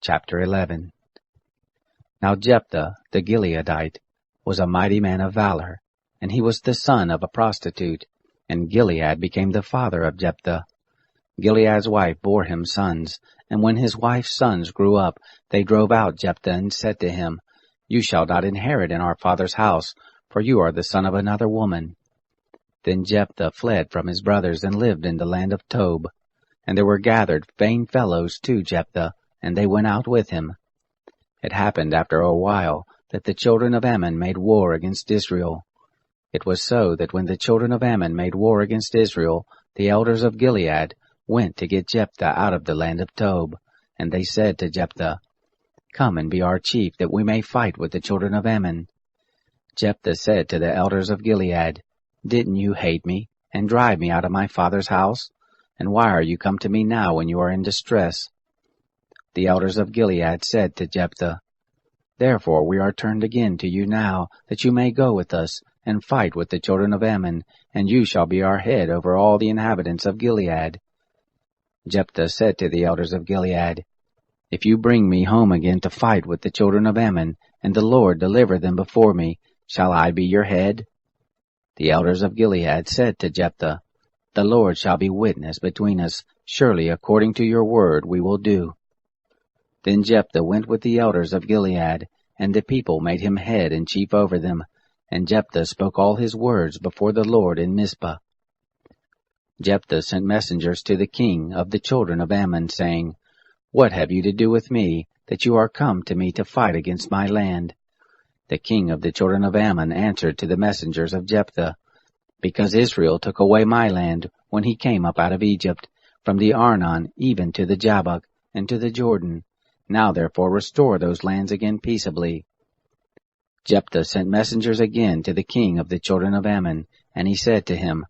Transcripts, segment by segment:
Chapter 11. Now Jephthah the Gileadite was a mighty man of valor, and he was the son of a prostitute, and Gilead became the father of Jephthah. Gilead's wife bore him sons, and when his wife's sons grew up, they drove out Jephthah and said to him, You shall not inherit in our father's house, for you are the son of another woman. Then Jephthah fled from his brothers and lived in the land of Tob. And there were gathered vain fellows to Jephthah, and they went out with him. It happened after a while that the children of Ammon made war against Israel. It was so that when the children of Ammon made war against Israel, the elders of Gilead went to get Jephthah out of the land of Tob. And they said to Jephthah, Come and be our chief, that we may fight with the children of Ammon. Jephthah said to the elders of Gilead, Didn't you hate me, and drive me out of my father's house? And why are you come to me now when you are in distress? The elders of Gilead said to Jephthah, Therefore we are turned again to you now, that you may go with us, and fight with the children of Ammon, and you shall be our head over all the inhabitants of Gilead. Jephthah said to the elders of Gilead, If you bring me home again to fight with the children of Ammon, and the Lord deliver them before me, shall I be your head? The elders of Gilead said to Jephthah, The Lord shall be witness between us, surely according to your word we will do. Then Jephthah went with the elders of Gilead, and the people made him head and chief over them, and Jephthah spoke all his words before the Lord in Mizpah. Jephthah sent messengers to the king of the children of Ammon, saying, What have you to do with me, that you are come to me to fight against my land? The king of the children of Ammon answered to the messengers of Jephthah, Because Israel took away my land when he came up out of Egypt, from the Arnon even to the Jabbok, and to the Jordan. Now therefore restore those lands again peaceably. Jephthah sent messengers again to the king of the children of Ammon, and he said to him,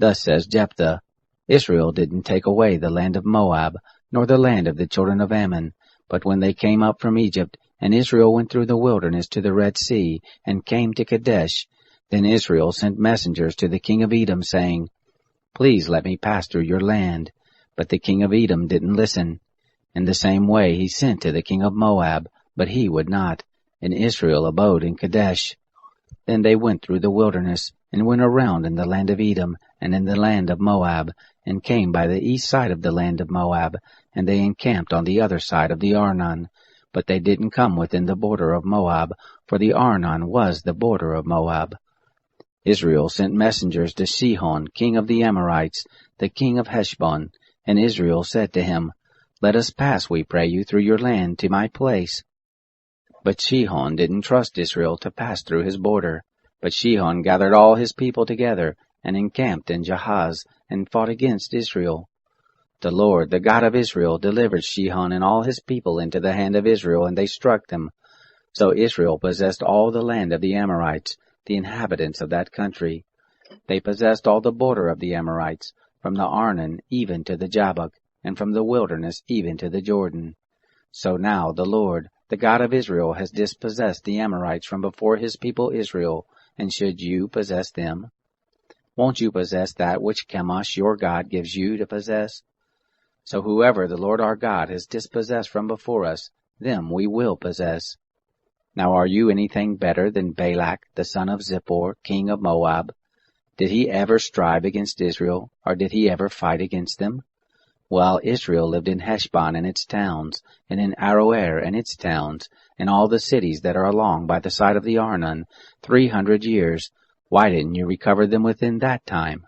Thus says Jephthah, Israel didn't take away the land of Moab, nor the land of the children of Ammon, but when they came up from Egypt, and Israel went through the wilderness to the Red Sea, and came to Kadesh, then Israel sent messengers to the king of Edom, saying, Please let me pass through your land. But the king of Edom didn't listen. In the same way he sent to the king of Moab, but he would not, and Israel abode in Kadesh. Then they went through the wilderness, and went around in the land of Edom, and in the land of Moab, and came by the east side of the land of Moab, and they encamped on the other side of the Arnon. But they didn't come within the border of Moab, for the Arnon was the border of Moab. Israel sent messengers to Sihon, king of the Amorites, the king of Heshbon, and Israel said to him, Let us pass, we pray you, through your land to my place. But Sihon didn't trust Israel to pass through his border. But Sihon gathered all his people together, and encamped in Jahaz, and fought against Israel. The Lord, the God of Israel, delivered Sihon and all his people into the hand of Israel, and they struck them. So Israel possessed all the land of the Amorites, the inhabitants of that country. They possessed all the border of the Amorites, from the Arnon even to the Jabbok, and from the wilderness even to the Jordan. So now the Lord, the God of Israel, has dispossessed the Amorites from before his people Israel, and should you possess them? Won't you possess that which Chemosh your God gives you to possess? So whoever the Lord our God has dispossessed from before us, them we will possess. Now are you anything better than Balak, the son of Zippor, king of Moab? Did he ever strive against Israel, or did he ever fight against them? Well, Israel lived in Heshbon and its towns, and in Aroer and its towns, and all the cities that are along by the side of the Arnon, 300 years. Why didn't you recover them within that time?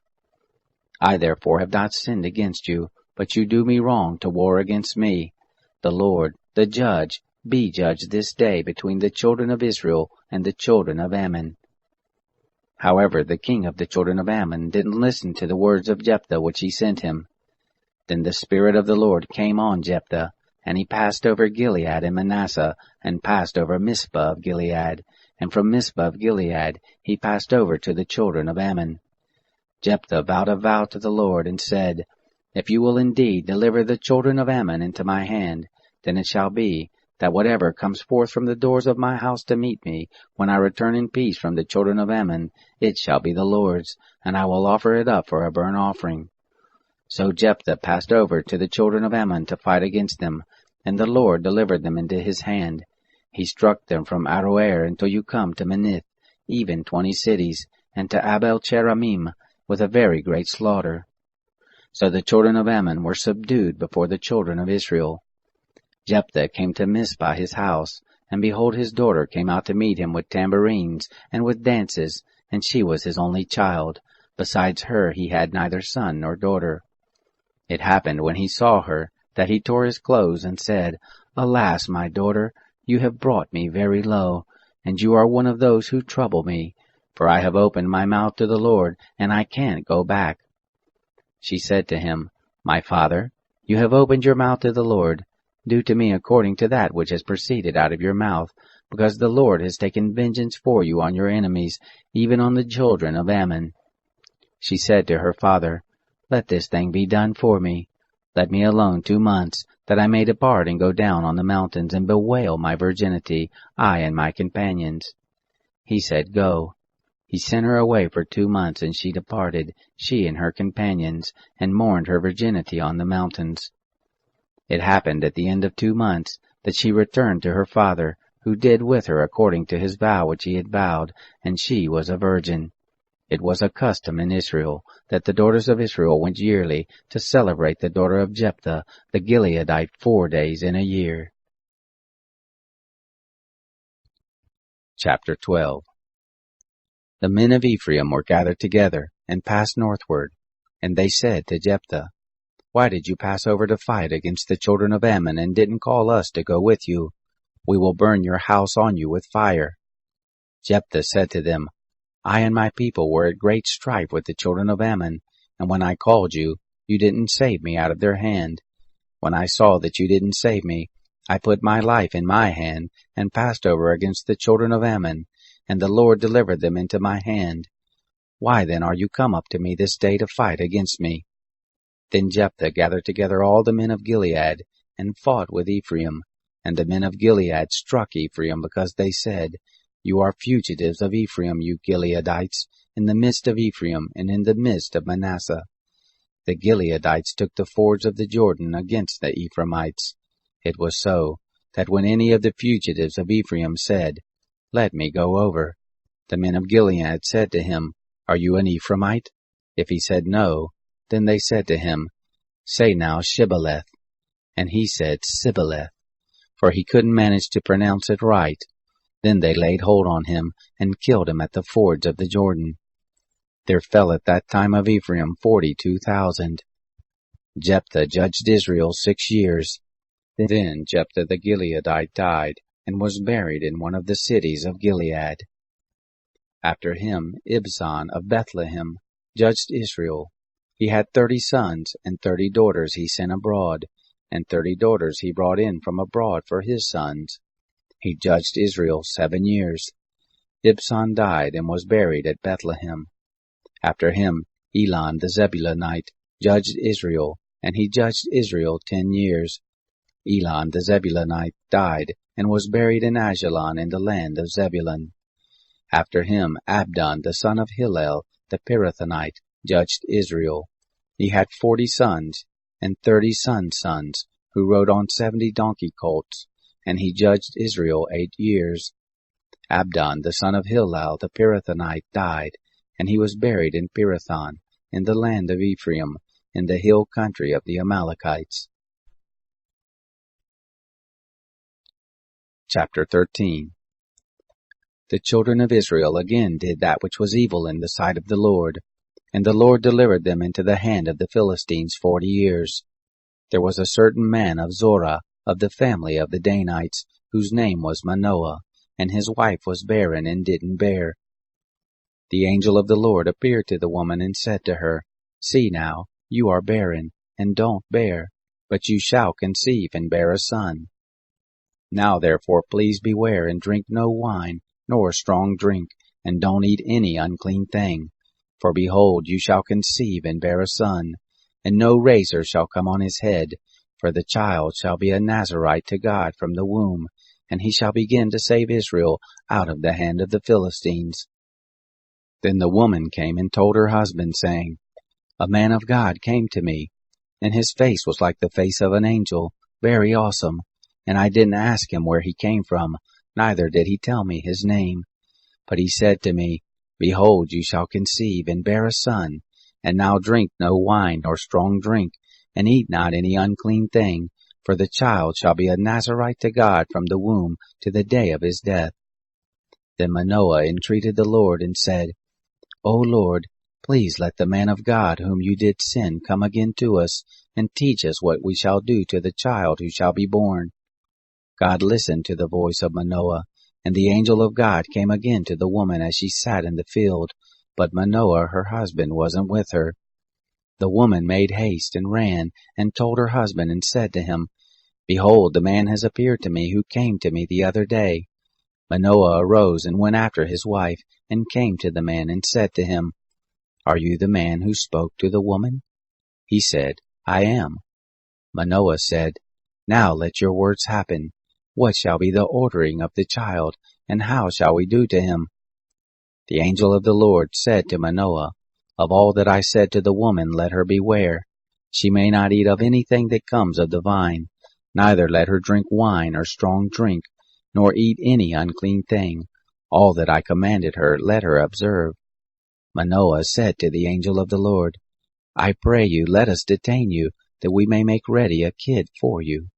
I therefore have not sinned against you, but you do me wrong to war against me. The Lord, the judge, be judge this day between the children of Israel and the children of Ammon. However, the king of the children of Ammon didn't listen to the words of Jephthah which he sent him. Then the Spirit of the Lord came on Jephthah, and he passed over Gilead and Manasseh, and passed over Mizpah of Gilead, and from Mizpah of Gilead he passed over to the children of Ammon. Jephthah vowed a vow to the Lord, and said, If you will indeed deliver the children of Ammon into my hand, then it shall be, that whatever comes forth from the doors of my house to meet me, when I return in peace from the children of Ammon, it shall be the Lord's, and I will offer it up for a burnt offering. So Jephthah passed over to the children of Ammon to fight against them, and the Lord delivered them into his hand. He struck them from Aroer until you come to Menith, even 20 cities, and to Abel-cheramim, with a very great slaughter. So the children of Ammon were subdued before the children of Israel. Jephthah came to Mizpah his house, and behold, his daughter came out to meet him with tambourines and with dances, and she was his only child. Besides her he had neither son nor daughter. It happened when he saw her, that he tore his clothes and said, Alas, my daughter, you have brought me very low, and you are one of those who trouble me, for I have opened my mouth to the Lord, and I can't go back. She said to him, My father, you have opened your mouth to the Lord. Do to me according to that which has proceeded out of your mouth, because the Lord has taken vengeance for you on your enemies, even on the children of Ammon. She said to her father, Let this thing be done for me. Let me alone 2 months, that I may depart and go down on the mountains and bewail my virginity, I and my companions. He said, Go. He sent her away for 2 months, and she departed, she and her companions, and mourned her virginity on the mountains. It happened at the end of 2 months that she returned to her father, who did with her according to his vow which he had vowed, and she was a virgin. It was a custom in Israel that the daughters of Israel went yearly to celebrate the daughter of Jephthah the Gileadite 4 days in a year. Chapter 12. The men of Ephraim were gathered together and passed northward, and they said to Jephthah, Why did you pass over to fight against the children of Ammon and didn't call us to go with you? We will burn your house on you with fire. Jephthah said to them, I and my people were at great strife with the children of Ammon, and when I called you, you didn't save me out of their hand. When I saw that you didn't save me, I put my life in my hand and passed over against the children of Ammon, and the Lord delivered them into my hand. Why then are you come up to me this day to fight against me? Then Jephthah gathered together all the men of Gilead, and fought with Ephraim. And the men of Gilead struck Ephraim, because they said, You are fugitives of Ephraim, you Gileadites, in the midst of Ephraim, and in the midst of Manasseh. The Gileadites took the fords of the Jordan against the Ephraimites. It was so, that when any of the fugitives of Ephraim said, Let me go over, the men of Gilead said to him, Are you an Ephraimite? If he said no, then they said to him, Say now Shibboleth. And he said Sibboleth, for he couldn't manage to pronounce it right. Then they laid hold on him, and killed him at the fords of the Jordan. There fell at that time of Ephraim 42,000. Jephthah judged Israel 6 years. Then Jephthah the Gileadite died, and was buried in one of the cities of Gilead. After him Ibzan of Bethlehem judged Israel. He had 30 sons, and 30 daughters he sent abroad, and 30 daughters he brought in from abroad for his sons. He judged Israel 7 years. Ibzan died and was buried at Bethlehem. After him Elon the Zebulunite judged Israel, and he judged Israel 10 years. Elon the Zebulunite died and was buried in Ajalon in the land of Zebulun. After him Abdon the son of Hillel the Pirathonite judged Israel. He had 40 sons, and 30 sons, who rode on 70 donkey colts, and he judged Israel 8 years. Abdon the son of Hillel the Pirathonite died, and he was buried in Pirathon, in the land of Ephraim, in the hill country of the Amalekites. Chapter 13. The children of Israel again did that which was evil in the sight of the Lord, and the Lord delivered them into the hand of the Philistines 40 years. There was a certain man of Zorah, of the family of the Danites, whose name was Manoah, and his wife was barren and didn't bear. The angel of the Lord appeared to the woman and said to her, See now, you are barren, and don't bear, but you shall conceive and bear a son. Now therefore please beware, and drink no wine, nor strong drink, and don't eat any unclean thing. For behold, you shall conceive and bear a son, and no razor shall come on his head, for the child shall be a Nazarite to God from the womb, and he shall begin to save Israel out of the hand of the Philistines. Then the woman came and told her husband, saying, A man of God came to me, and his face was like the face of an angel, very awesome, and I didn't ask him where he came from, neither did he tell me his name. But he said to me, Behold, you shall conceive, and bear a son, and now drink no wine nor strong drink, and eat not any unclean thing, for the child shall be a Nazarite to God from the womb to the day of his death. Then Manoah entreated the Lord, and said, O Lord, please let the man of God whom you did send come again to us, and teach us what we shall do to the child who shall be born. God listened to the voice of Manoah, and the angel of God came again to the woman as she sat in the field, but Manoah her husband wasn't with her. The woman made haste and ran, and told her husband, and said to him, Behold, the man has appeared to me who came to me the other day. Manoah arose and went after his wife, and came to the man, and said to him, Are you the man who spoke to the woman? He said, I am. Manoah said, Now let your words happen. What shall be the ordering of the child, and how shall we do to him? The angel of the Lord said to Manoah, Of all that I said to the woman let her beware. She may not eat of anything that comes of the vine, neither let her drink wine or strong drink, nor eat any unclean thing. All that I commanded her let her observe. Manoah said to the angel of the Lord, I pray you, let us detain you, that we may make ready a kid for you.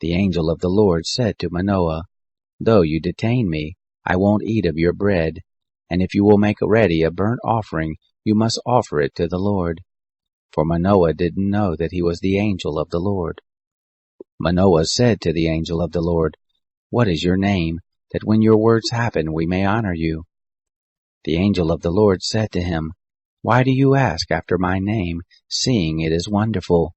The angel of the Lord said to Manoah, Though you detain me, I won't eat of your bread, and if you will make ready a burnt offering, you must offer it to the Lord. For Manoah didn't know that he was the angel of the Lord. Manoah said to the angel of the Lord, What is your name, that when your words happen we may honor you? The angel of the Lord said to him, Why do you ask after my name, seeing it is wonderful?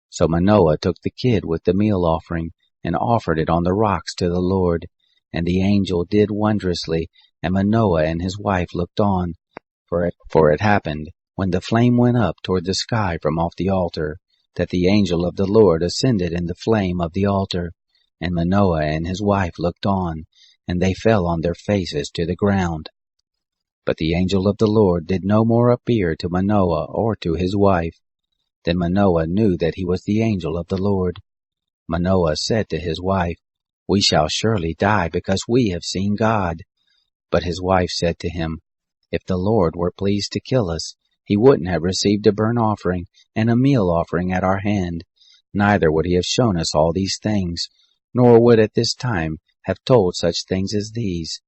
So Manoah took the kid with the meal offering, and offered it on the rocks to the Lord. And the angel did wondrously, and Manoah and his wife looked on. For it happened, when the flame went up toward the sky from off the altar, that the angel of the Lord ascended in the flame of the altar. And Manoah and his wife looked on, and they fell on their faces to the ground. But the angel of the Lord did no more appear to Manoah or to his wife. Then Manoah knew that he was the angel of the Lord. Manoah said to his wife, We shall surely die, because we have seen God. But his wife said to him, If the Lord were pleased to kill us, he wouldn't have received a burnt offering and a meal offering at our hand, neither would he have shown us all these things, nor would at this time have told such things as these.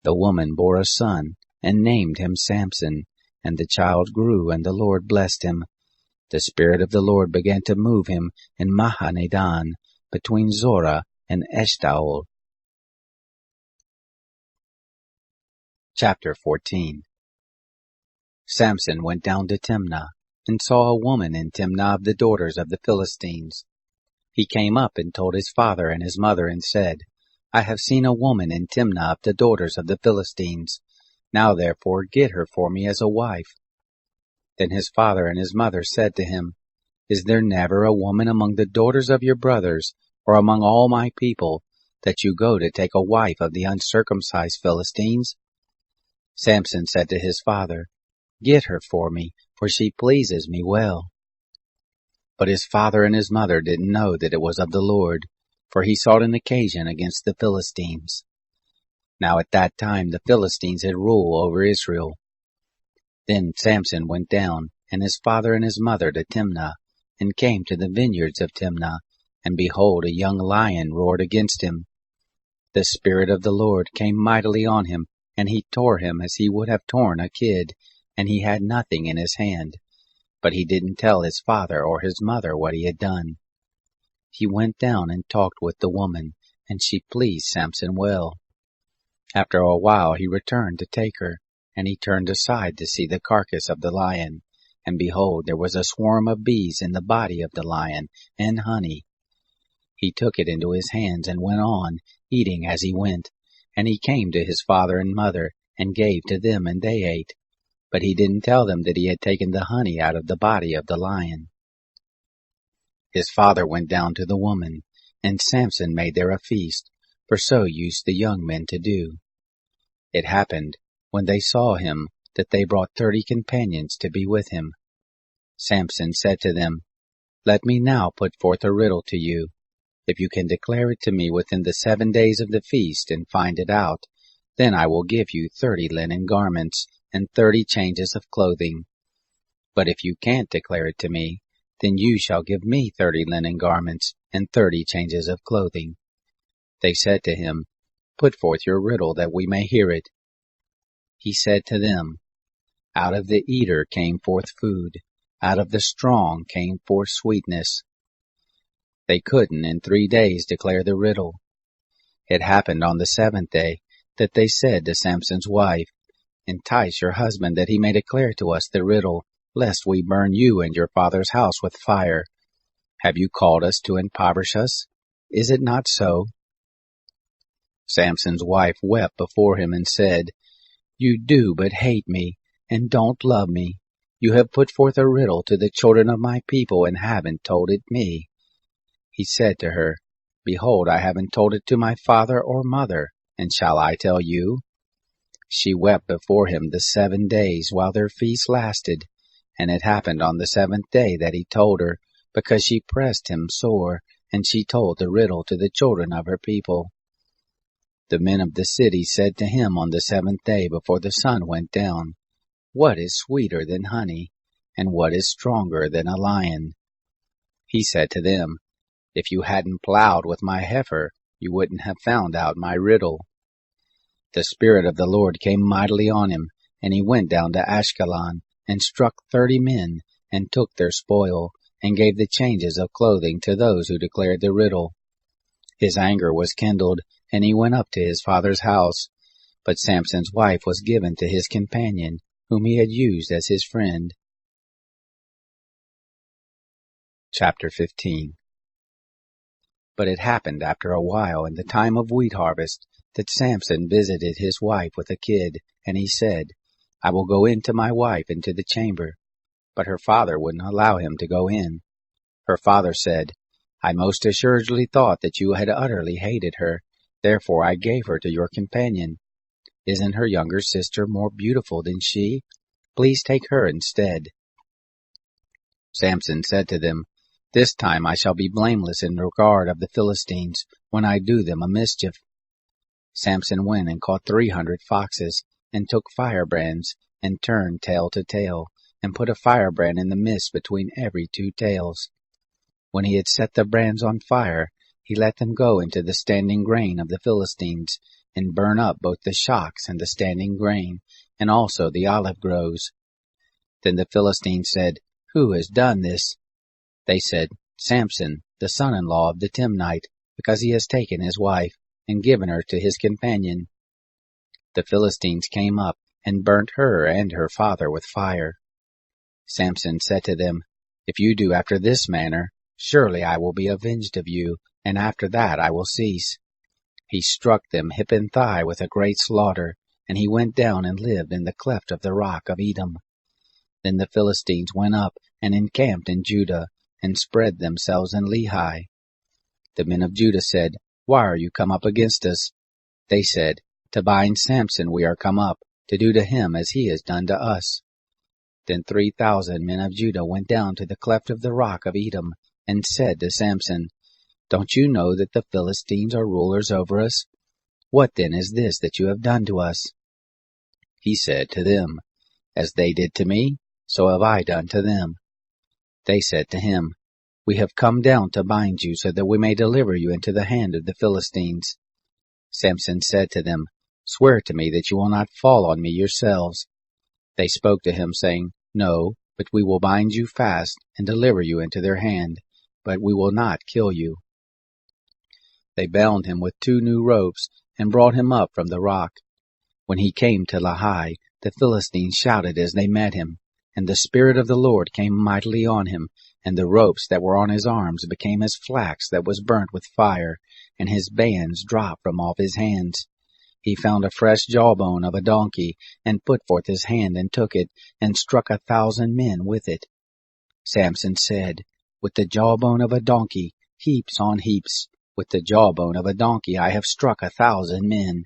The woman bore a son, and named him Samson, and the child grew, and the Lord blessed him. The Spirit of the Lord began to move him in Mahaneh-dan, between Zorah and Eshtaol. Chapter 14. Samson went down to Timnah, and saw a woman in Timnah of the daughters of the Philistines. He came up and told his father and his mother, and said, I have seen a woman in Timnah of the daughters of the Philistines. Now therefore get her for me as a wife. Then his father and his mother said to him, Is there never a woman among the daughters of your brothers, or among all my people, that you go to take a wife of the uncircumcised Philistines? Samson said to his father, Get her for me, for she pleases me well. But his father and his mother didn't know that it was of the Lord, for he sought an occasion against the Philistines. Now at that time the Philistines had rule over Israel. Then Samson went down, and his father and his mother, to Timnah, and came to the vineyards of Timnah, and behold, a young lion roared against him. The Spirit of the Lord came mightily on him, and he tore him as he would have torn a kid, and he had nothing in his hand. But he didn't tell his father or his mother what he had done. He went down and talked with the woman, and she pleased Samson well. After a while he returned to take her, and he turned aside to see the carcass of the lion, and behold, there was a swarm of bees in the body of the lion, and honey. He took it into his hands and went on, eating as he went, and he came to his father and mother, and gave to them, and they ate. But he didn't tell them that he had taken the honey out of the body of the lion. His father went down to the woman, and Samson made there a feast, for so used the young men to do. It happened, when they saw him, that they brought 30 companions to be with him. Samson said to them, Let me now put forth a riddle to you. If you can declare it to me within the 7 days of the feast and find it out, then I will give you 30 linen garments and 30 changes of clothing. But if you can't declare it to me, then you shall give me 30 linen garments and 30 changes of clothing. They said to him, Put forth your riddle that we may hear it. He said to them, Out of the eater came forth food, out of the strong came forth sweetness. They couldn't in 3 days declare the riddle. It happened on the 7th day that they said to Samson's wife, Entice your husband that he may declare to us the riddle, lest we burn you and your father's house with fire. Have you called us to impoverish us? Is it not so? Samson's wife wept before him and said, You do but hate me, and don't love me. You have put forth a riddle to the children of my people and haven't told it me. He said to her, Behold, I haven't told it to my father or mother, and shall I tell you? She wept before him the 7 days while their feast lasted, and it happened on the 7th day that he told her, because she pressed him sore, and she told the riddle to the children of her people. The men of the city said to him on the 7th day before the sun went down, What is sweeter than honey, and what is stronger than a lion? He said to them, If you hadn't plowed with my heifer, you wouldn't have found out my riddle. The Spirit of the Lord came mightily on him, and he went down to Ashkelon, and struck 30 men, and took their spoil, and gave the changes of clothing to those who declared the riddle. His anger was kindled, and he went up to his father's house. But Samson's wife was given to his companion, whom he had used as his friend. Chapter 15. But it happened after a while in the time of wheat harvest, that Samson visited his wife with a kid, and he said, I will go in to my wife into the chamber. But her father wouldn't allow him to go in. Her father said, I most assuredly thought that you had utterly hated her, therefore I gave her to your companion. Isn't her younger sister more beautiful than she? Please take her instead. Samson said to them, This time I shall be blameless in regard of the Philistines, when I do them a mischief. Samson went and caught 300 foxes, and took firebrands, and turned tail to tail, and put a firebrand in the midst between every 2 tails. When he had set the brands on fire, he let them go into the standing grain of the Philistines, and burn up both the shocks and the standing grain, and also the olive groves. Then the Philistines said, Who has done this? They said, Samson, the son-in-law of the Timnite, because he has taken his wife, and given her to his companion. The Philistines came up, and burnt her and her father with fire. Samson said to them, If you do after this manner, surely I will be avenged of you, and after that I will cease. He struck them hip and thigh with a great slaughter, and he went down and lived in the cleft of the rock of Edom. Then the Philistines went up and encamped in Judah, and spread themselves in Lehi. The men of Judah said, Why are you come up against us? They said, To bind Samson we are come up, to do to him as he has done to us. Then 3,000 men of Judah went down to the cleft of the rock of Edom, and said to Samson, Don't you know that the Philistines are rulers over us? What then is this that you have done to us? He said to them, As they did to me, so have I done to them. They said to him, We have come down to bind you, so that we may deliver you into the hand of the Philistines. Samson said to them, Swear to me that you will not fall on me yourselves. They spoke to him, saying, No, but we will bind you fast, and deliver you into their hand, but we will not kill you. They bound him with 2 new ropes, and brought him up from the rock. When he came to Lehi, the Philistines shouted as they met him, and the Spirit of the Lord came mightily on him, and the ropes that were on his arms became as flax that was burnt with fire, and his bands dropped from off his hands. He found a fresh jawbone of a donkey, and put forth his hand and took it, and struck 1,000 men with it. Samson said, With the jawbone of a donkey, heaps on heaps, with the jawbone of a donkey I have struck 1,000 men.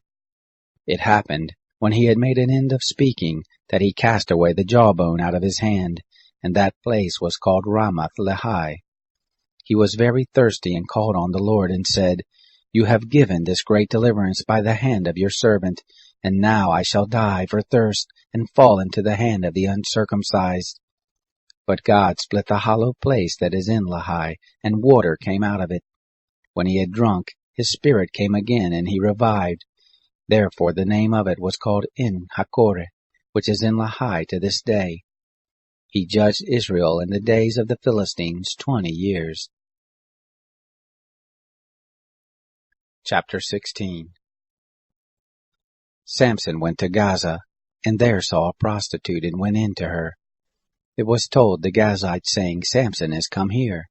It happened, when he had made an end of speaking, that he cast away the jawbone out of his hand, and that place was called Ramath Lehi. He was very thirsty and called on the Lord and said, You have given this great deliverance by the hand of your servant, and now I shall die for thirst and fall into the hand of the uncircumcised. But God split the hollow place that is in Lehi, and water came out of it. When he had drunk, his spirit came again, and he revived. Therefore the name of it was called En Hakkore, which is in Lehi to this day. He judged Israel in the days of the Philistines 20 years. Chapter 16. Samson went to Gaza, and there saw a prostitute, and went in to her. It was told the Gazites, saying, Samson is come here.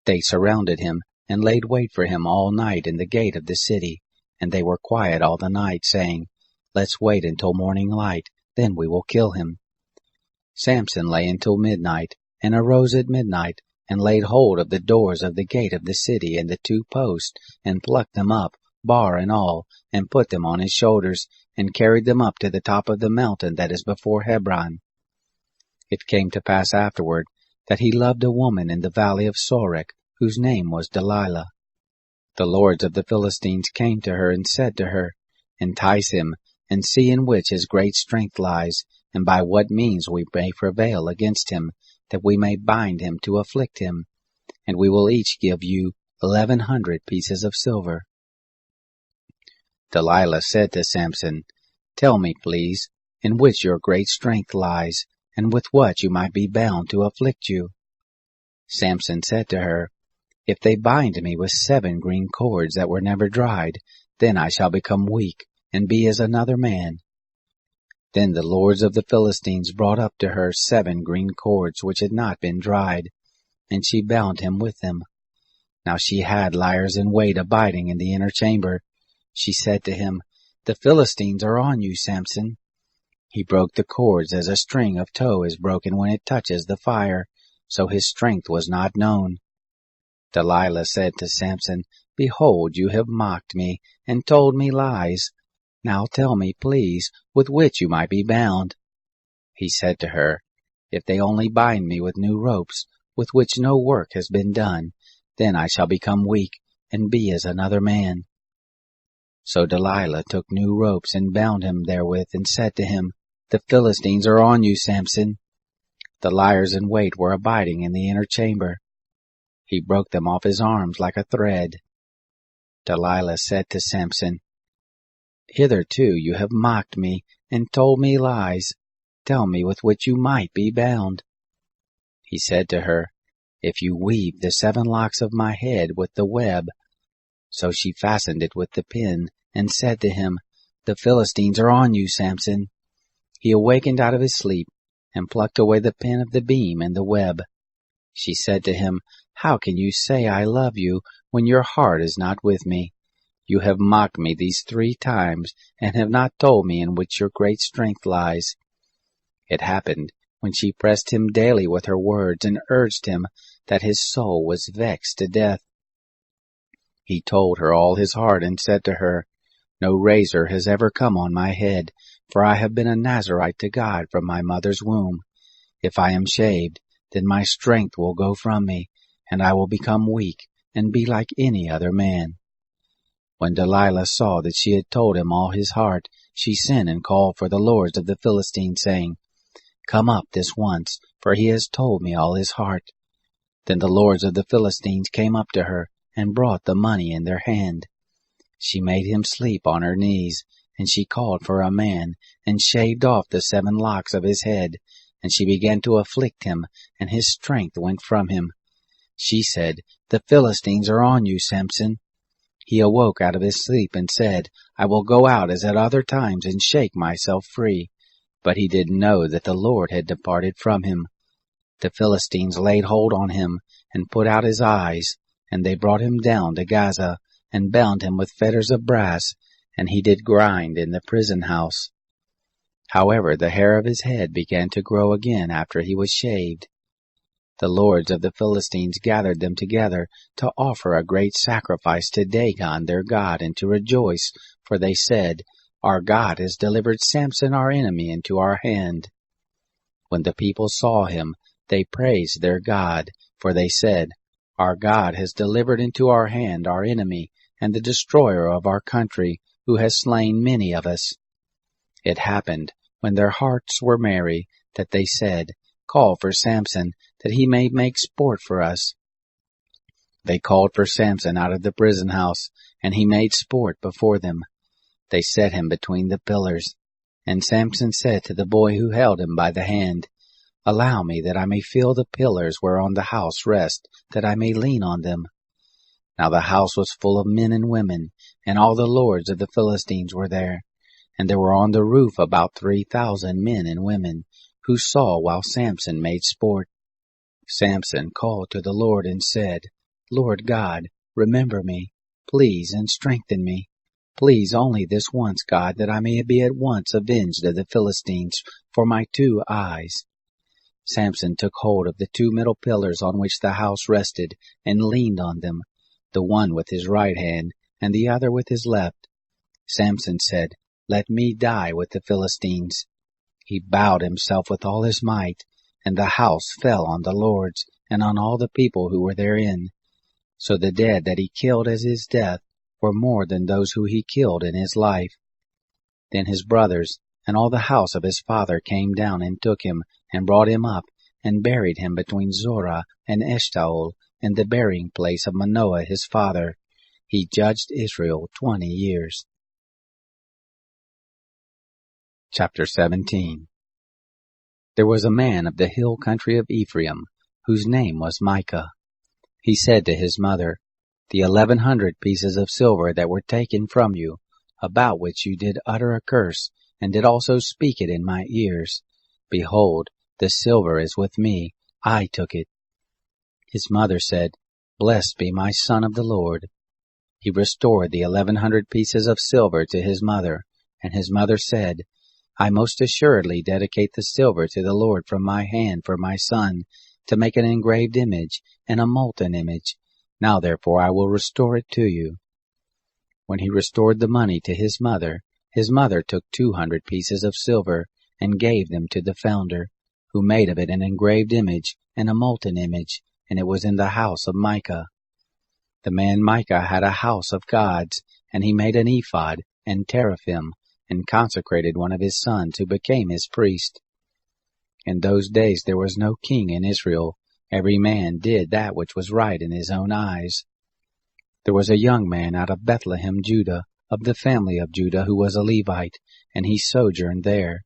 They surrounded him, and laid wait for him all night in the gate of the city, and they were quiet all the night, saying, Let's wait until morning light, then we will kill him. Samson lay until midnight, and arose at midnight, and laid hold of the doors of the gate of the city and the 2 posts, and plucked them up, bar and all, and put them on his shoulders, and carried them up to the top of the mountain that is before Hebron. It came to pass afterward that he loved a woman in the valley of Sorek, whose name was Delilah. The lords of the Philistines came to her and said to her, Entice him, and see in which his great strength lies, and by what means we may prevail against him, that we may bind him to afflict him, and we will each give you 1,100 pieces of silver. Delilah said to Samson, Tell me, please, in which your great strength lies, and with what you might be bound to afflict you. Samson said to her, If they bind me with 7 green cords that were never dried, then I shall become weak, and be as another man. Then the lords of the Philistines brought up to her 7 green cords which had not been dried, and she bound him with them. Now she had liers in wait abiding in the inner chamber. She said to him, The Philistines are on you, Samson. He broke the cords as a string of tow is broken when it touches the fire, so his strength was not known. Delilah said to Samson, Behold, you have mocked me, and told me lies. Now tell me, please, with which you might be bound. He said to her, If they only bind me with new ropes, with which no work has been done, then I shall become weak, and be as another man. So Delilah took new ropes, and bound him therewith, and said to him, The Philistines are on you, Samson. The liers in wait were abiding in the inner chamber. He broke them off his arms like a thread. Delilah said to Samson, Hitherto you have mocked me, and told me lies. Tell me with which you might be bound. He said to her, If you weave the 7 locks of my head with the web. So she fastened it with the pin, and said to him, The Philistines are on you, Samson. He awakened out of his sleep, and plucked away the pin of the beam and the web. She said to him, How can you say I love you, when your heart is not with me? You have mocked me these 3 times, and have not told me in which your great strength lies. It happened, when she pressed him daily with her words, and urged him, that his soul was vexed to death. He told her all his heart, and said to her, No razor has ever come on my head, for I have been a Nazarite to God from my mother's womb. If I am shaved, then my strength will go from me, and I will become weak, and be like any other man. When Delilah saw that she had told him all his heart, she sent and called for the lords of the Philistines, saying, Come up this once, for he has told me all his heart. Then the lords of the Philistines came up to her, and brought the money in their hand. She made him sleep on her knees, and she called for a man, and shaved off the 7 locks of his head, and she began to afflict him, and his strength went from him. She said, The Philistines are on you, Samson. He awoke out of his sleep, and said, I will go out as at other times, and shake myself free. But he didn't know that the Lord had departed from him. The Philistines laid hold on him, and put out his eyes, and they brought him down to Gaza, and bound him with fetters of brass, and he did grind in the prison house. However, the hair of his head began to grow again after he was shaved. The lords of the Philistines gathered them together to offer a great sacrifice to Dagon their god, and to rejoice, for they said, Our God has delivered Samson our enemy into our hand. When the people saw him, they praised their God, for they said, Our God has delivered into our hand our enemy and the destroyer of our country, who has slain many of us. It happened, when their hearts were merry, that they said, Call for Samson, that he may make sport for us. They called for Samson out of the prison house, and he made sport before them. They set him between the pillars. And Samson said to the boy who held him by the hand, Allow me that I may feel the pillars whereon the house rests, that I may lean on them. Now the house was full of men and women, and all the lords of the Philistines were there. And there were on the roof about 3,000 men and women, who saw while Samson made sport. Samson called to the Lord and said, Lord God, remember me, please, and strengthen me. Please only this once, God, that I may be at once avenged of the Philistines for my 2 eyes. Samson took hold of the 2 middle pillars on which the house rested, and leaned on them, the one with his right hand, and the other with his left. Samson said, Let me die with the Philistines. He bowed himself with all his might, and the house fell on the lords, and on all the people who were therein. So the dead that he killed as his death were more than those who he killed in his life. Then his brothers and all the house of his father came down and took him, and brought him up, and buried him between Zorah and Eshtaol, in the burying place of Manoah his father. He judged Israel 20 years. Chapter 17. There was a man of the hill country of Ephraim, whose name was Micah. He said to his mother, The 1,100 pieces of silver that were taken from you, about which you did utter a curse, and did also speak it in my ears, behold, the silver is with me, I took it. His mother said, Blessed be my son of the Lord. He restored the 1,100 pieces of silver to his mother, and his mother said, I most assuredly dedicate the silver to the Lord from my hand for my son, to make an engraved image and a molten image. Now therefore I will restore it to you. When he restored the money to his mother took 200 pieces of silver, and gave them to the founder, who made of it an engraved image and a molten image, and it was in the house of Micah. The man Micah had a house of gods, and he made an ephod and teraphim, and consecrated one of his sons, who became his priest. In those days there was no king in Israel. Every man did that which was right in his own eyes. There was a young man out of Bethlehem, Judah, of the family of Judah, who was a Levite, and he sojourned there.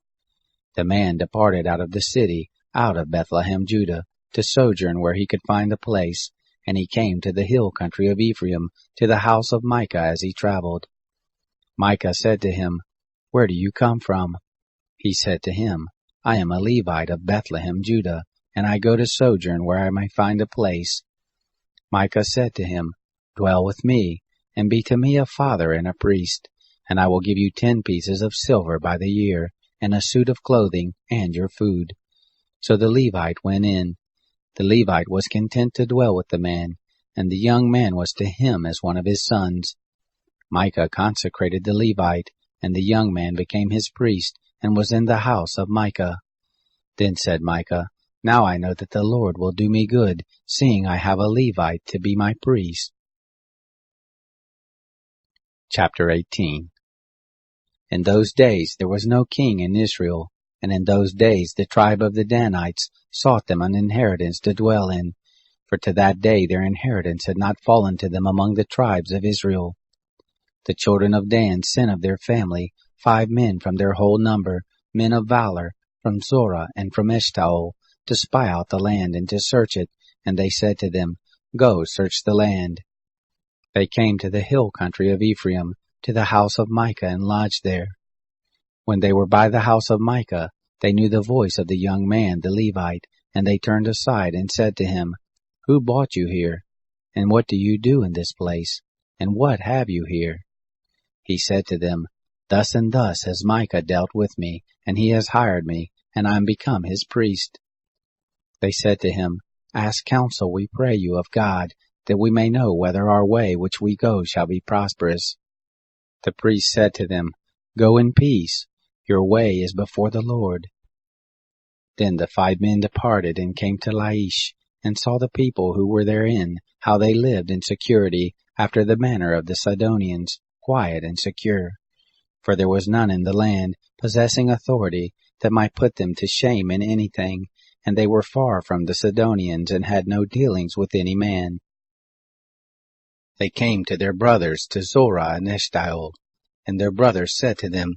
The man departed out of the city, out of Bethlehem, Judah, to sojourn where he could find a place, and he came to the hill country of Ephraim, to the house of Micah as he traveled. Micah said to him, Where do you come from? He said to him, I am a Levite of Bethlehem, Judah, and I go to sojourn where I may find a place. Micah said to him, Dwell with me, and be to me a father and a priest, and I will give you 10 pieces of silver by the year, and a suit of clothing, and your food. So the Levite went in. The Levite was content to dwell with the man, and the young man was to him as one of his sons. Micah consecrated the Levite, and the young man became his priest, and was in the house of Micah. Then said Micah, Now I know that the Lord will do me good, seeing I have a Levite to be my priest. Chapter 18. In those days there was no king in Israel, and in those days the tribe of the Danites sought them an inheritance to dwell in, for to that day their inheritance had not fallen to them among the tribes of Israel. The children of Dan sent of their family 5 men from their whole number, men of valor, from Zorah and from Eshtaol, to spy out the land and to search it, and they said to them, Go, search the land. They came to the hill country of Ephraim, to the house of Micah, and lodged there. When they were by the house of Micah, they knew the voice of the young man, the Levite, and they turned aside and said to him, Who brought you here? And what do you do in this place? And what have you here? He said to them, Thus and thus has Micah dealt with me, and he has hired me, and I am become his priest. They said to him, Ask counsel, we pray you, of God, that we may know whether our way which we go shall be prosperous. The priest said to them, Go in peace, your way is before the Lord. Then the 5 men departed and came to Laish, and saw the people who were therein, how they lived in security, after the manner of the Sidonians, quiet and secure. For there was none in the land, possessing authority, that might put them to shame in anything, and they were far from the Sidonians, and had no dealings with any man. They came to their brothers to Zorah and Eshtaol, and their brothers said to them,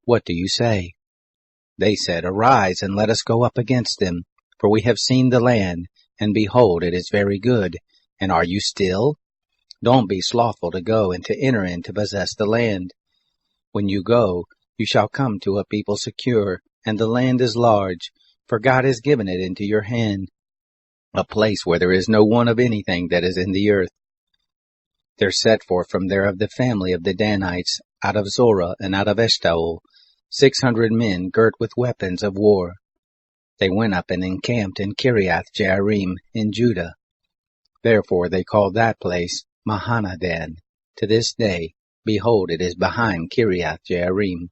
What do you say? They said, Arise, and let us go up against them, for we have seen the land, and behold, it is very good. And are you still? Don't be slothful to go and to enter in to possess the land. When you go, you shall come to a people secure, and the land is large, for God has given it into your hand, a place where there is no want of anything that is in the earth. There set forth from there of the family of the Danites, out of Zorah and out of Eshtaol, 600 men girt with weapons of war. They went up and encamped in Kiriath-Jearim in Judah. Therefore they called that place Mahanadan. To this day, behold, it is behind Kiriath-Jearim.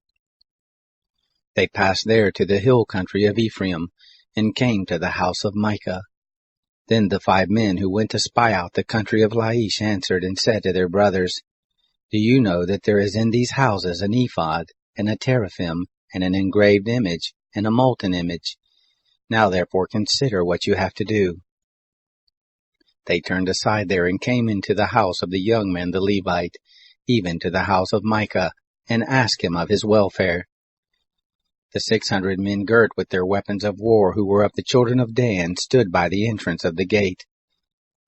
They passed there to the hill country of Ephraim, and came to the house of Micah. Then the 5 men who went to spy out the country of Laish answered and said to their brothers, Do you know that there is in these houses an ephod, and a teraphim, and an engraved image, and a molten image? Now therefore consider what you have to do. They turned aside there and came into the house of the young man the Levite, even to the house of Micah, and asked him of his welfare. The 600 men girt with their weapons of war who were of the children of Dan stood by the entrance of the gate.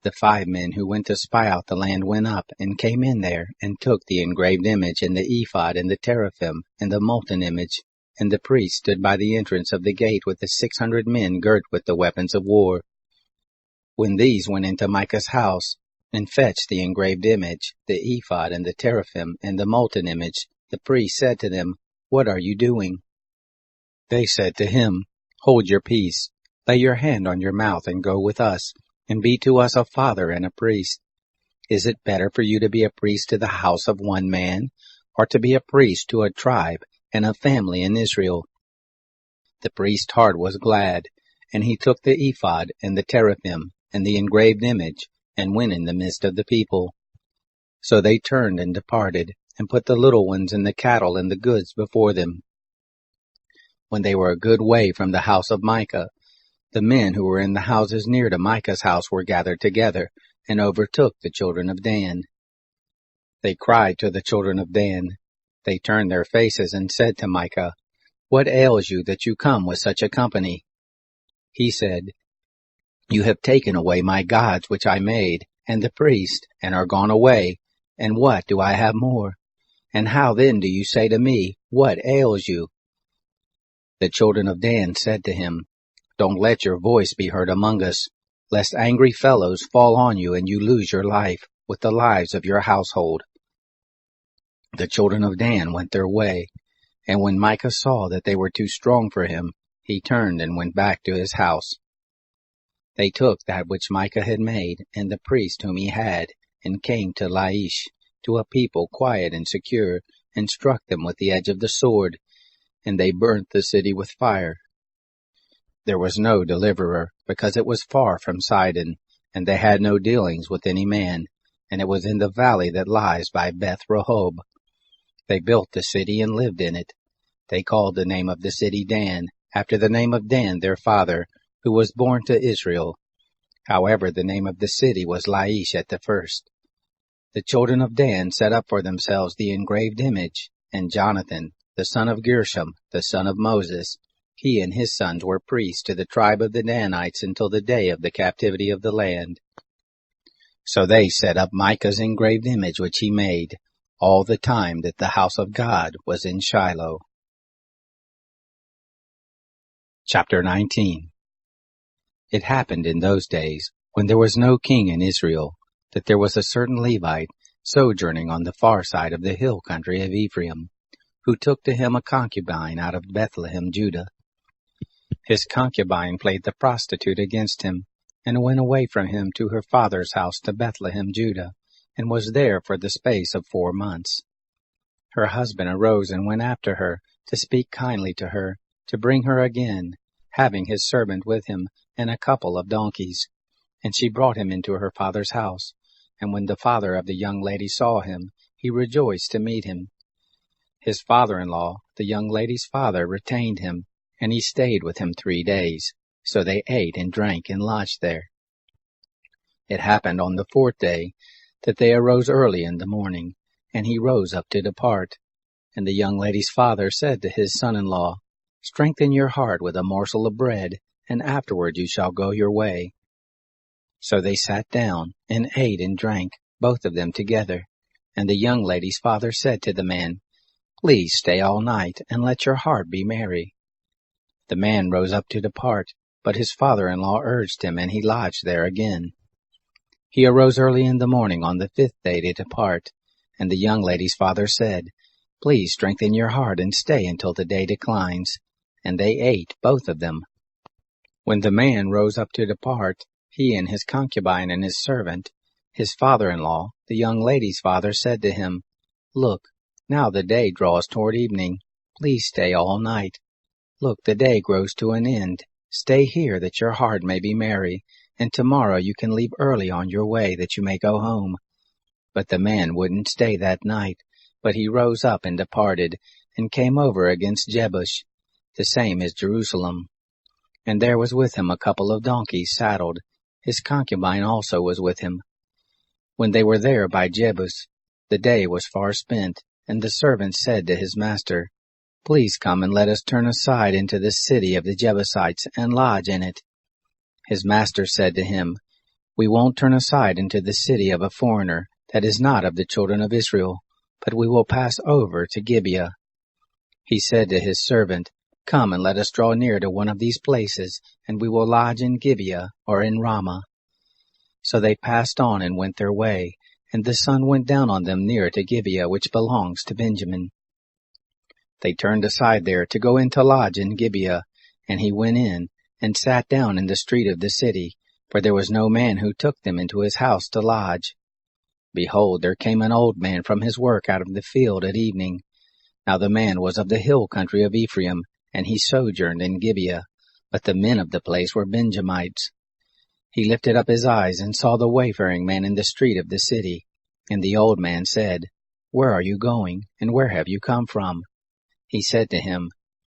The 5 men who went to spy out the land went up, and came in there, and took the engraved image, and the ephod, and the teraphim, and the molten image, and the priest stood by the entrance of the gate with the 600 men girt with the weapons of war. When these went into Micah's house, and fetched the engraved image, the ephod, and the teraphim, and the molten image, the priest said to them, What are you doing? They said to him, Hold your peace, lay your hand on your mouth, and go with us, and be to us a father and a priest. Is it better for you to be a priest to the house of one man, or to be a priest to a tribe and a family in Israel? The priest's heart was glad, and he took the ephod and the teraphim and the engraved image, and went in the midst of the people. So they turned and departed, and put the little ones and the cattle and the goods before them. When they were a good way from the house of Micah, the men who were in the houses near to Micah's house were gathered together, and overtook the children of Dan. They cried to the children of Dan. They turned their faces and said to Micah, What ails you that you come with such a company? He said, You have taken away my gods which I made, and the priest, and are gone away, and what do I have more? And how then do you say to me, What ails you? The children of Dan said to him, Don't let your voice be heard among us, lest angry fellows fall on you and you lose your life, with the lives of your household. The children of Dan went their way, and when Micah saw that they were too strong for him, he turned and went back to his house. They took that which Micah had made, and the priest whom he had, and came to Laish, to a people quiet and secure, and struck them with the edge of the sword, and they burnt the city with fire. There was no deliverer, because it was far from Sidon, and they had no dealings with any man, and it was in the valley that lies by Beth Rehob. They built the city and lived in it. They called the name of the city Dan, after the name of Dan their father, who was born to Israel. However, the name of the city was Laish at the first. The children of Dan set up for themselves the engraved image, and Jonathan, the son of Gershom, the son of Moses, he and his sons were priests to the tribe of the Danites until the day of the captivity of the land. So they set up Micah's engraved image which he made, all the time that the house of God was in Shiloh. Chapter 19. It happened in those days, when there was no king in Israel, that there was a certain Levite sojourning on the far side of the hill country of Ephraim, who took to him a concubine out of Bethlehem, Judah. His concubine played the prostitute against him, and went away from him to her father's house to Bethlehem, Judah, and was there for the space of 4 months. Her husband arose and went after her, to speak kindly to her, to bring her again, having his servant with him, and a couple of donkeys. And she brought him into her father's house. And when the father of the young lady saw him, he rejoiced to meet him. His father-in-law, the young lady's father, retained him, and he stayed with him 3 days. So they ate and drank and lodged there. It happened on the 4th day that they arose early in the morning, and he rose up to depart. And the young lady's father said to his son-in-law, Strengthen your heart with a morsel of bread, and afterward you shall go your way. So they sat down, and ate and drank, both of them together. And the young lady's father said to the man, Please stay all night, and let your heart be merry. The man rose up to depart, but his father-in-law urged him, and he lodged there again. He arose early in the morning on the 5th day to depart, and the young lady's father said, Please strengthen your heart and stay until the day declines. And they ate, both of them. When the man rose up to depart, he and his concubine and his servant, his father-in-law, the young lady's father, said to him, Look, now the day draws toward evening. Please stay all night. Look, the day grows to an end. Stay here that your heart may be merry, and tomorrow you can leave early on your way that you may go home. But the man wouldn't stay that night, but he rose up and departed, and came over against Jebush. The same is Jerusalem. And there was with him a couple of donkeys saddled. His concubine also was with him. When they were there by Jebus, the day was far spent, and the servant said to his master, Please come and let us turn aside into the city of the Jebusites and lodge in it. His master said to him, We won't turn aside into the city of a foreigner that is not of the children of Israel, but we will pass over to Gibeah. He said to his servant, Come and let us draw near to one of these places, and we will lodge in Gibeah or in Ramah. So they passed on and went their way, and the sun went down on them near to Gibeah, which belongs to Benjamin. They turned aside there to go in to lodge in Gibeah, and he went in, and sat down in the street of the city, for there was no man who took them into his house to lodge. Behold, there came an old man from his work out of the field at evening. Now the man was of the hill country of Ephraim, and he sojourned in Gibeah, but the men of the place were Benjamites. He lifted up his eyes and saw the wayfaring man in the street of the city. And the old man said, Where are you going, and where have you come from? He said to him,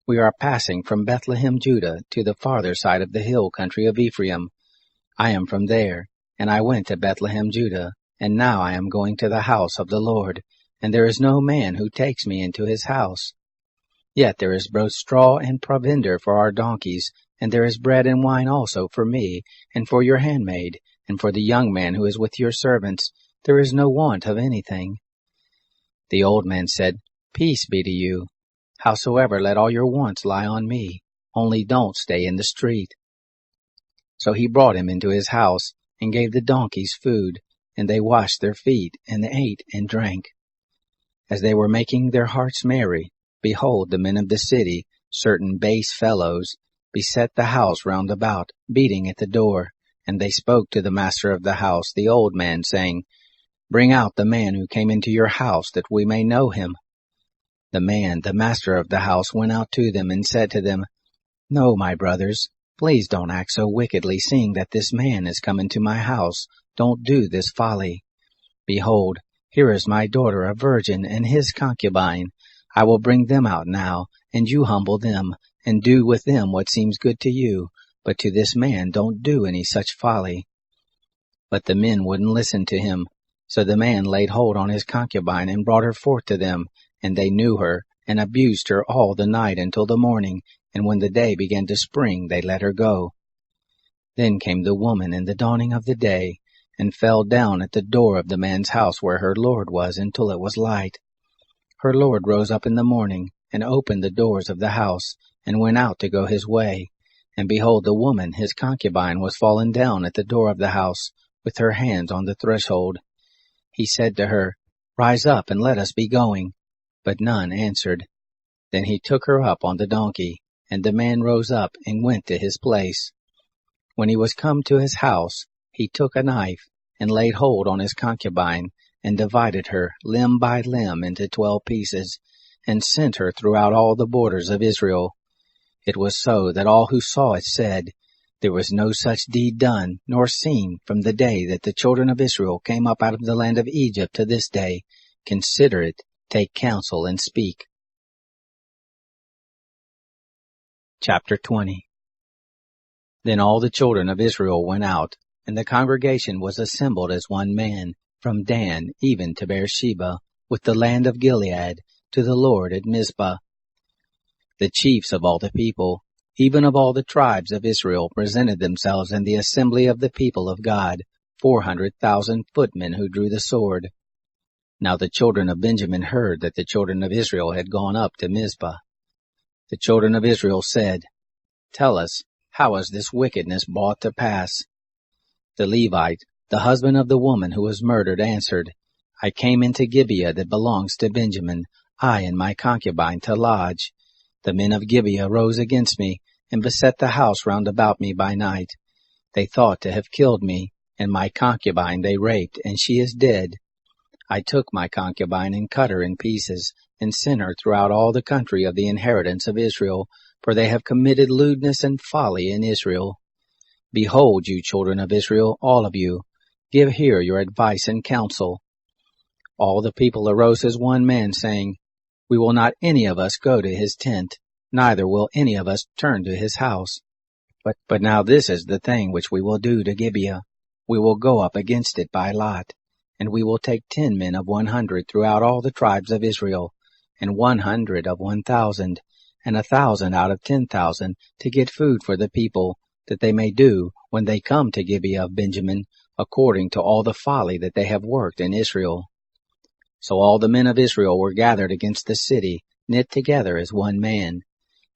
We are passing from Bethlehem, Judah, to the farther side of the hill country of Ephraim. I am from there, and I went to Bethlehem, Judah, and now I am going to the house of the Lord, and there is no man who takes me into his house. Yet there is both straw and provender for our donkeys, and there is bread and wine also for me, and for your handmaid, and for the young man who is with your servants. There is no want of anything. The old man said, Peace be to you. Howsoever, let all your wants lie on me, only don't stay in the street. So he brought him into his house, and gave the donkeys food, and they washed their feet, and ate and drank. As they were making their hearts merry, behold, the men of the city, certain base fellows, beset the house round about, beating at the door. And they spoke to the master of the house, the old man, saying, Bring out the man who came into your house, that we may know him. The man, the master of the house, went out to them, and said to them, No, my brothers, please don't act so wickedly, seeing that this man is come into my house. Don't do this folly. Behold, here is my daughter, a virgin, and his concubine. I will bring them out now, and you humble them, and do with them what seems good to you, but to this man don't do any such folly. But the men wouldn't listen to him. So the man laid hold on his concubine, and brought her forth to them, and they knew her, and abused her all the night until the morning, and when the day began to spring, they let her go. Then came the woman in the dawning of the day, and fell down at the door of the man's house where her lord was until it was light. Her lord rose up in the morning, and opened the doors of the house, and went out to go his way. And behold, the woman, his concubine, was fallen down at the door of the house, with her hands on the threshold. He said to her, Rise up, and let us be going. But none answered. Then he took her up on the donkey, and the man rose up and went to his place. When he was come to his house, he took a knife, and laid hold on his concubine, and divided her limb by limb into 12 pieces, and sent her throughout all the borders of Israel. It was so that all who saw it said, There was no such deed done, nor seen, from the day that the children of Israel came up out of the land of Egypt to this day. Consider it, take counsel, and speak. Chapter 20. Then all the children of Israel went out, and the congregation was assembled as one man, from Dan even to Beersheba, with the land of Gilead, to the Lord at Mizpah. The chiefs of all the people, even of all the tribes of Israel, presented themselves in the assembly of the people of God, 400,000 footmen who drew the sword. Now the children of Benjamin heard that the children of Israel had gone up to Mizpah. The children of Israel said, Tell us, how is this wickedness brought to pass? The Levite, the husband of the woman who was murdered, answered, I came into Gibeah that belongs to Benjamin, I and my concubine, to lodge. The men of Gibeah rose against me, and beset the house round about me by night. They thought to have killed me, and my concubine they raped, and she is dead. I took my concubine and cut her in pieces, and sent her throughout all the country of the inheritance of Israel, for they have committed lewdness and folly in Israel. Behold, you children of Israel, all of you, give here your advice and counsel. All the people arose as one man, saying, We will not any of us go to his tent, neither will any of us turn to his house. But now this is the thing which we will do to Gibeah. We will go up against it by lot, and we will take 10 men of 100 throughout all the tribes of Israel, and 100 of 1,000, and 1,000 out of 10,000, to get food for the people, that they may do, when they come to Gibeah of Benjamin, according to all the folly that they have worked in Israel. So all the men of Israel were gathered against the city, knit together as one man.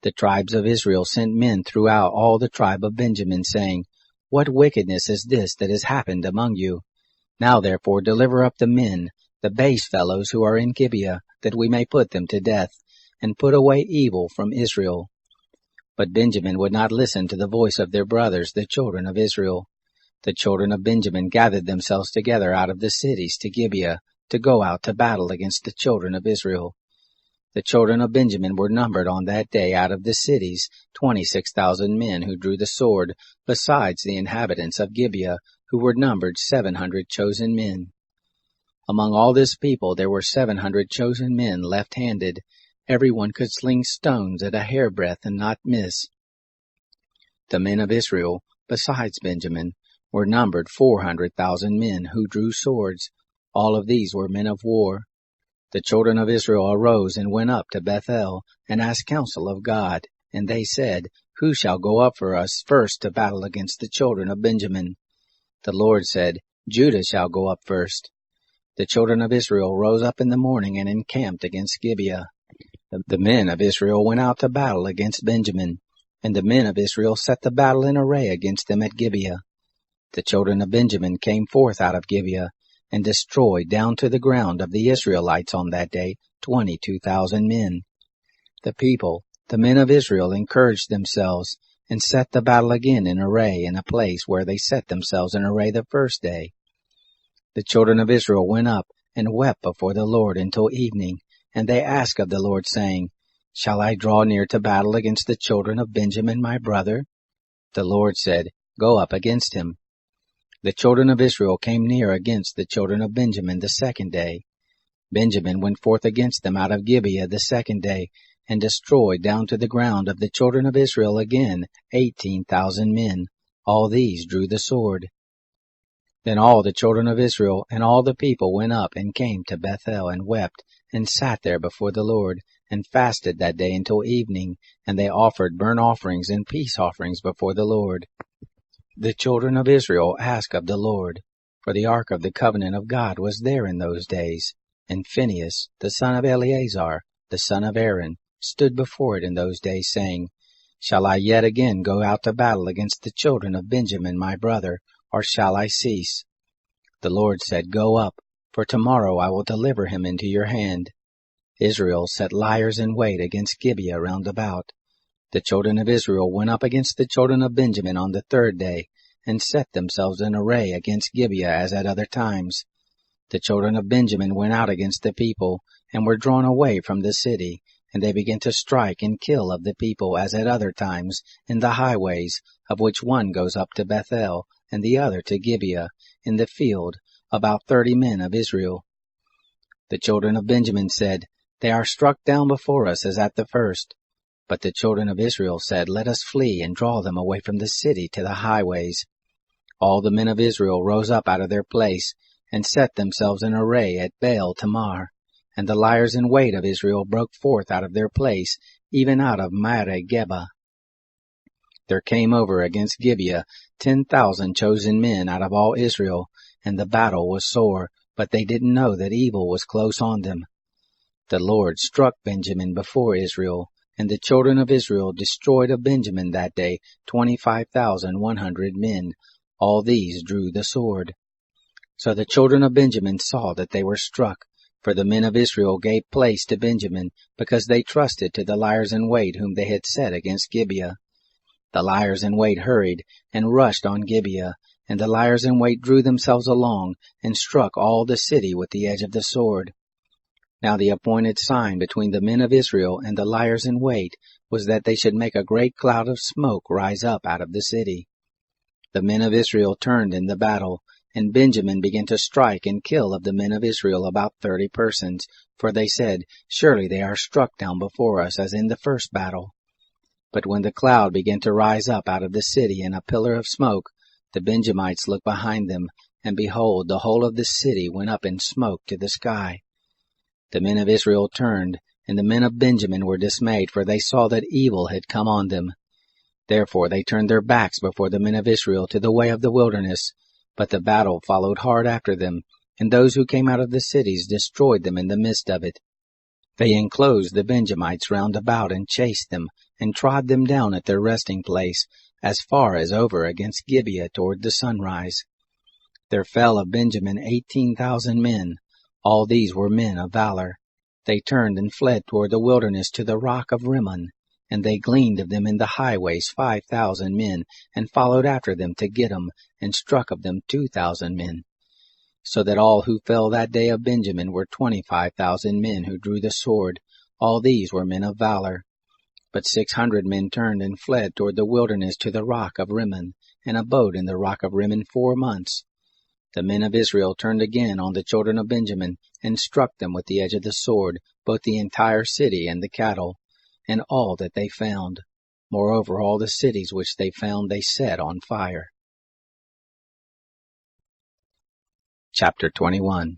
The tribes of Israel sent men throughout all the tribe of Benjamin, saying, What wickedness is this that has happened among you? Now therefore deliver up the men, the base fellows who are in Gibeah, that we may put them to death, and put away evil from Israel. But Benjamin would not listen to the voice of their brothers, the children of Israel. The children of Benjamin gathered themselves together out of the cities to Gibeah, to go out to battle against the children of Israel. The children of Benjamin were numbered on that day out of the cities, 26,000 men who drew the sword, besides the inhabitants of Gibeah, who were numbered 700 chosen men. Among all this people there were 700 chosen men left-handed. Every one could sling stones at a hairbreadth and not miss. The men of Israel, besides Benjamin, were numbered 400,000 men who drew swords. All of these were men of war. The children of Israel arose and went up to Bethel, and asked counsel of God. And they said, Who shall go up for us first to battle against the children of Benjamin? The Lord said, Judah shall go up first. The children of Israel rose up in the morning and encamped against Gibeah. The men of Israel went out to battle against Benjamin, and the men of Israel set the battle in array against them at Gibeah. The children of Benjamin came forth out of Gibeah, and destroyed down to the ground of the Israelites on that day 22,000 men. The people, the men of Israel, encouraged themselves, and set the battle again in array in a place where they set themselves in array the first day. The children of Israel went up and wept before the Lord until evening, and they asked of the Lord, saying, Shall I draw near to battle against the children of Benjamin my brother? The Lord said, Go up against him. The children of Israel came near against the children of Benjamin the second day. Benjamin went forth against them out of Gibeah the second day, and destroyed down to the ground of the children of Israel again 18,000 men. All these drew the sword. Then all the children of Israel and all the people went up and came to Bethel, and wept, and sat there before the Lord, and fasted that day until evening, and they offered burnt offerings and peace offerings before the Lord. The children of Israel asked of the Lord, for the ark of the covenant of God was there in those days, and Phinehas, the son of Eleazar, the son of Aaron, stood before it in those days, saying, Shall I yet again go out to battle against the children of Benjamin my brother, or shall I cease? The Lord said, Go up, for tomorrow I will deliver him into your hand. Israel set liers in wait against Gibeah round about. The children of Israel went up against the children of Benjamin on the third day, and set themselves in array against Gibeah as at other times. The children of Benjamin went out against the people, and were drawn away from the city, and they began to strike and kill of the people as at other times in the highways, of which one goes up to Bethel, and the other to Gibeah, in the field, about 30 men of Israel. The children of Benjamin said, They are struck down before us as at the first. But the children of Israel said, Let us flee and draw them away from the city to the highways. All the men of Israel rose up out of their place, and set themselves in array at Baal Tamar. And the liers in wait of Israel broke forth out of their place, even out of Mare-Geba. There came over against Gibeah 10,000 chosen men out of all Israel, and the battle was sore, but they didn't know that evil was close on them. The Lord struck Benjamin before Israel, and the children of Israel destroyed of Benjamin that day 25,100 men. All these drew the sword. So the children of Benjamin saw that they were struck, for the men of Israel gave place to Benjamin, because they trusted to the liers in wait whom they had set against Gibeah. The liers in wait hurried, and rushed on Gibeah, and the liers in wait drew themselves along, and struck all the city with the edge of the sword. Now the appointed sign between the men of Israel and the liers in wait was that they should make a great cloud of smoke rise up out of the city. The men of Israel turned in the battle, and Benjamin began to strike and kill of the men of Israel about 30 persons, for they said, Surely they are struck down before us as in the first battle. But when the cloud began to rise up out of the city in a pillar of smoke, the Benjamites looked behind them, and behold, the whole of the city went up in smoke to the sky. The men of Israel turned, and the men of Benjamin were dismayed, for they saw that evil had come on them. Therefore they turned their backs before the men of Israel to the way of the wilderness, but the battle followed hard after them, and those who came out of the cities destroyed them in the midst of it. They enclosed the Benjamites round about, and chased them, and trod them down at their resting place, as far as over against Gibeah toward the sunrise. There fell of Benjamin 18,000 men. All these were men of valor. They turned and fled toward the wilderness to the rock of Rimmon, and they gleaned of them in the highways 5,000 men, and followed after them to Gittim, and struck of them 2,000 men. So that all who fell that day of Benjamin were 25,000 men who drew the sword. All these were men of valor. But 600 men turned and fled toward the wilderness to the rock of Rimmon, and abode in the rock of Rimmon 4 months. The men of Israel turned again on the children of Benjamin, and struck them with the edge of the sword, both the entire city and the cattle, and all that they found. Moreover, all the cities which they found they set on fire. Chapter 21.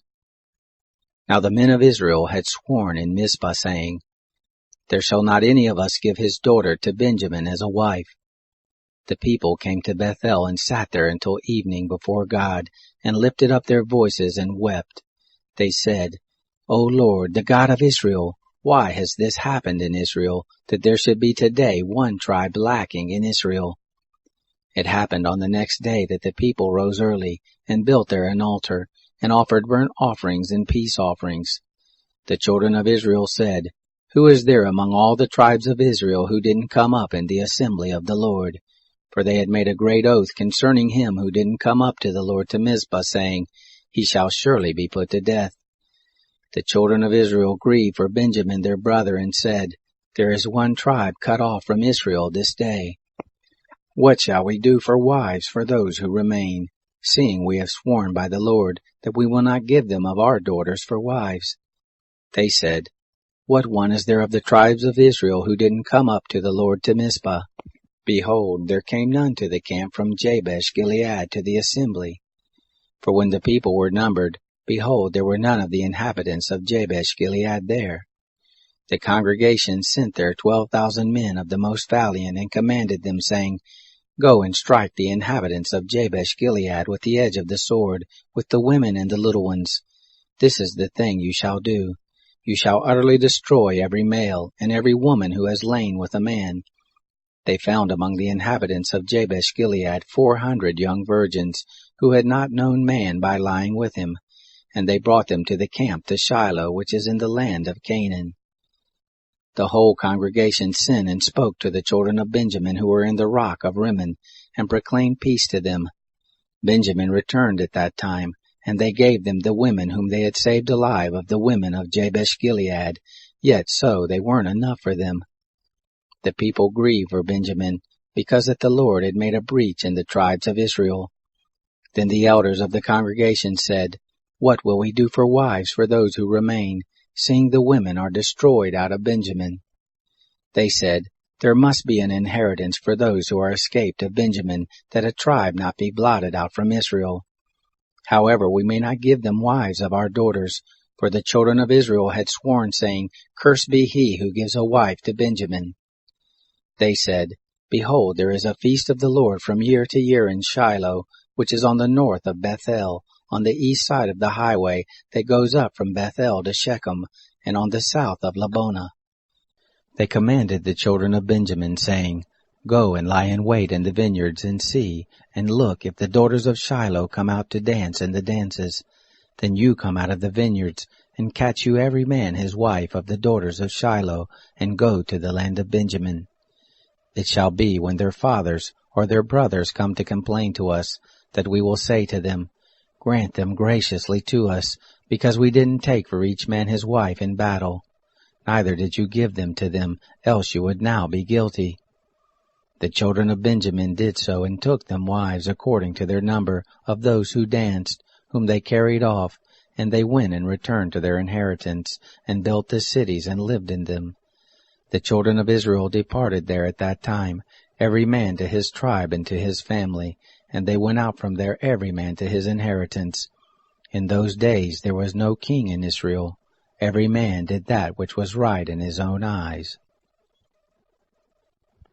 Now the men of Israel had sworn in Mizpah, saying, There shall not any of us give his daughter to Benjamin as a wife. The people came to Bethel and sat there until evening before God, and lifted up their voices and wept. They said, O Lord, the God of Israel, why has this happened in Israel, that there should be today one tribe lacking in Israel? It happened on the next day that the people rose early, and built there an altar, and offered burnt offerings and peace offerings. The children of Israel said, Who is there among all the tribes of Israel who didn't come up in the assembly of the Lord? For they had made a great oath concerning him who didn't come up to the Lord to Mizpah, saying, He shall surely be put to death. The children of Israel grieved for Benjamin their brother, and said, There is one tribe cut off from Israel this day. What shall we do for wives for those who remain, seeing we have sworn by the Lord that we will not give them of our daughters for wives? They said, What one is there of the tribes of Israel who didn't come up to the Lord to Mizpah? Behold, there came none to the camp from Jabesh Gilead to the assembly. For when the people were numbered, behold, there were none of the inhabitants of Jabesh Gilead there. The congregation sent there 12,000 men of the most valiant, and commanded them, saying, Go and strike the inhabitants of Jabesh Gilead with the edge of the sword, with the women and the little ones. This is the thing you shall do. You shall utterly destroy every male, and every woman who has lain with a man. They found among the inhabitants of Jabesh Gilead 400 young virgins, who had not known man by lying with him, and they brought them to the camp to Shiloh, which is in the land of Canaan. The whole congregation sent and spoke to the children of Benjamin who were in the rock of Rimmon, and proclaimed peace to them. Benjamin returned at that time, and they gave them the women whom they had saved alive of the women of Jabesh Gilead, yet so they weren't enough for them. The people grieved for Benjamin, because that the Lord had made a breach in the tribes of Israel. Then the elders of the congregation said, "What will we do for wives for those who remain, seeing the women are destroyed out of Benjamin?" They said, "There must be an inheritance for those who are escaped of Benjamin, that a tribe not be blotted out from Israel. However, we may not give them wives of our daughters, for the children of Israel had sworn, saying, Cursed be he who gives a wife to Benjamin." They said, "Behold, there is a feast of the Lord from year to year in Shiloh, which is on the north of Bethel, on the east side of the highway that goes up from Bethel to Shechem, and on the south of Labonah." They commanded the children of Benjamin, saying, "Go and lie in wait in the vineyards, and see, and look if the daughters of Shiloh come out to dance in the dances. Then you come out of the vineyards, and catch you every man his wife of the daughters of Shiloh, and go to the land of Benjamin. It shall be, when their fathers or their brothers come to complain to us, that we will say to them, Grant them graciously to us, because we didn't take for each man his wife in battle. Neither did you give them to them, else you would now be guilty." The children of Benjamin did so, and took them wives according to their number of those who danced, whom they carried off, and they went and returned to their inheritance, and built the cities and lived in them. The children of Israel departed there at that time, every man to his tribe and to his family, and they went out from there every man to his inheritance. In those days there was no king in Israel. Every man did that which was right in his own eyes.